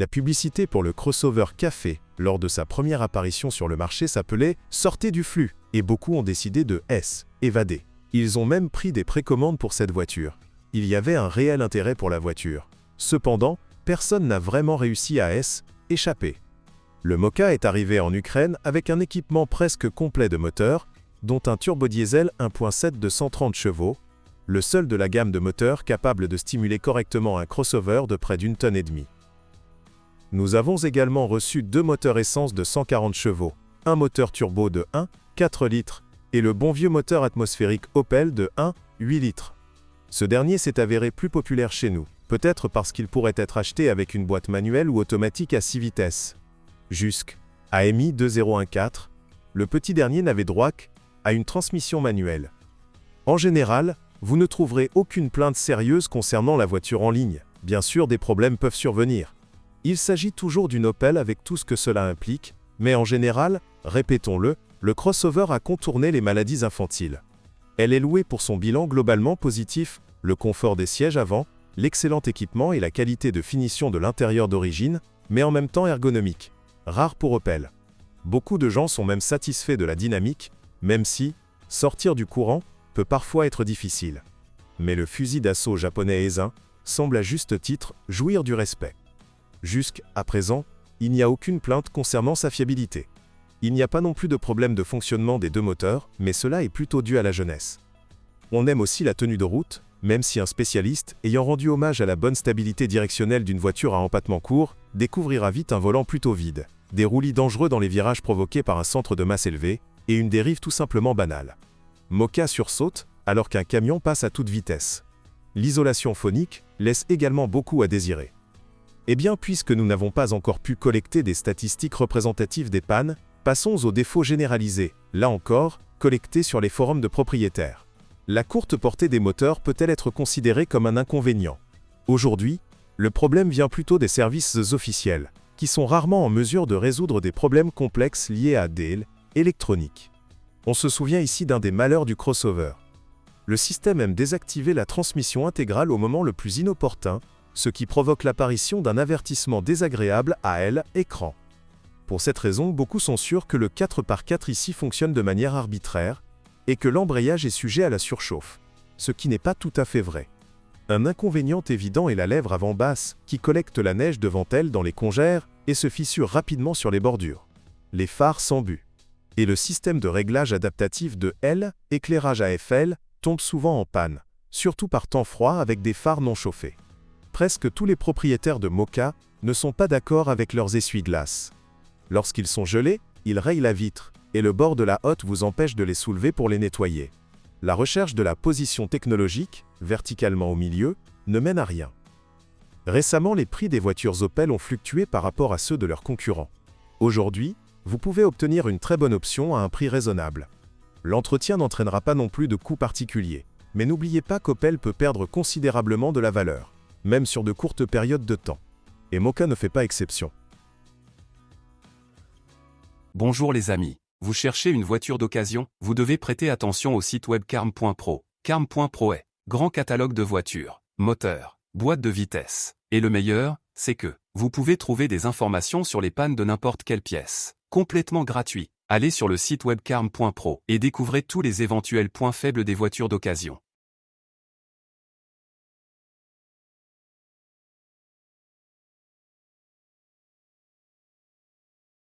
La publicité pour le crossover café, lors de sa première apparition sur le marché, s'appelait « Sortez du flux » et beaucoup ont décidé de évader. Ils ont même pris des précommandes pour cette voiture. Il y avait un réel intérêt pour la voiture. Cependant, personne n'a vraiment réussi à échapper. Le Mokka est arrivé en Ukraine avec un équipement presque complet de moteurs, dont un turbodiesel 1.7 de 130 chevaux, le seul de la gamme de moteurs capable de stimuler correctement un crossover de près d'1,5 tonne. Nous avons également reçu 2 moteurs essence de 140 chevaux, un moteur turbo de 1,4 litres et le bon vieux moteur atmosphérique Opel de 1,8 litres. Ce dernier s'est avéré plus populaire chez nous, peut-être parce qu'il pourrait être acheté avec une boîte manuelle ou automatique à 6 vitesses. Jusqu'à AMI 2014, le petit dernier n'avait droit qu'à une transmission manuelle. En général, vous ne trouverez aucune plainte sérieuse concernant la voiture en ligne. Bien sûr, des problèmes peuvent survenir. Il s'agit toujours d'une Opel avec tout ce que cela implique, mais en général, répétons-le, le crossover a contourné les maladies infantiles. Elle est louée pour son bilan globalement positif, le confort des sièges avant, l'excellent équipement et la qualité de finition de l'intérieur d'origine, mais en même temps ergonomique. Rare pour Opel. Beaucoup de gens sont même satisfaits de la dynamique, même si, sortir du courant, peut parfois être difficile. Mais le fusil d'assaut japonais Aisin semble à juste titre jouir du respect. Jusqu'à présent, il n'y a aucune plainte concernant sa fiabilité. Il n'y a pas non plus de problème de fonctionnement des 2 moteurs, mais cela est plutôt dû à la jeunesse. On aime aussi la tenue de route, même si un spécialiste, ayant rendu hommage à la bonne stabilité directionnelle d'une voiture à empattement court, découvrira vite un volant plutôt vide, des roulis dangereux dans les virages provoqués par un centre de masse élevé, et une dérive tout simplement banale. Mokka sursaute, alors qu'un camion passe à toute vitesse. L'isolation phonique laisse également beaucoup à désirer. Eh bien, puisque nous n'avons pas encore pu collecter des statistiques représentatives des pannes, passons aux défauts généralisés, là encore, collectés sur les forums de propriétaires. La courte portée des moteurs peut-elle être considérée comme un inconvénient? Aujourd'hui, le problème vient plutôt des services officiels, qui sont rarement en mesure de résoudre des problèmes complexes liés à des électroniques. On se souvient ici d'un des malheurs du crossover. Le système aime désactiver la transmission intégrale au moment le plus inopportun, ce qui provoque l'apparition d'un avertissement désagréable à l'écran. Pour cette raison, beaucoup sont sûrs que le 4x4 ici fonctionne de manière arbitraire, et que l'embrayage est sujet à la surchauffe, ce qui n'est pas tout à fait vrai. Un inconvénient évident est la lèvre avant basse, qui collecte la neige devant elle dans les congères et se fissure rapidement sur les bordures. Les phares s'embuent. Et le système de réglage adaptatif de éclairage AFL tombe souvent en panne, surtout par temps froid avec des phares non chauffés. Presque tous les propriétaires de Mokka ne sont pas d'accord avec leurs essuie-glaces. Lorsqu'ils sont gelés, ils rayent la vitre, et le bord de la hotte vous empêche de les soulever pour les nettoyer. La recherche de la position technologique, verticalement au milieu, ne mène à rien. Récemment, les prix des voitures Opel ont fluctué par rapport à ceux de leurs concurrents. Aujourd'hui, vous pouvez obtenir une très bonne option à un prix raisonnable. L'entretien n'entraînera pas non plus de coûts particuliers, mais n'oubliez pas qu'Opel peut perdre considérablement de la valeur, même sur de courtes périodes de temps. Et Mokka ne fait pas exception. Bonjour les amis. Vous cherchez une voiture d'occasion? Vous devez prêter attention au site web carm.pro. Carm.pro est grand catalogue de voitures, moteurs, boîtes de vitesse. Et le meilleur, c'est que vous pouvez trouver des informations sur les pannes de n'importe quelle pièce. Complètement gratuit. Allez sur le site web carm.pro et découvrez tous les éventuels points faibles des voitures d'occasion.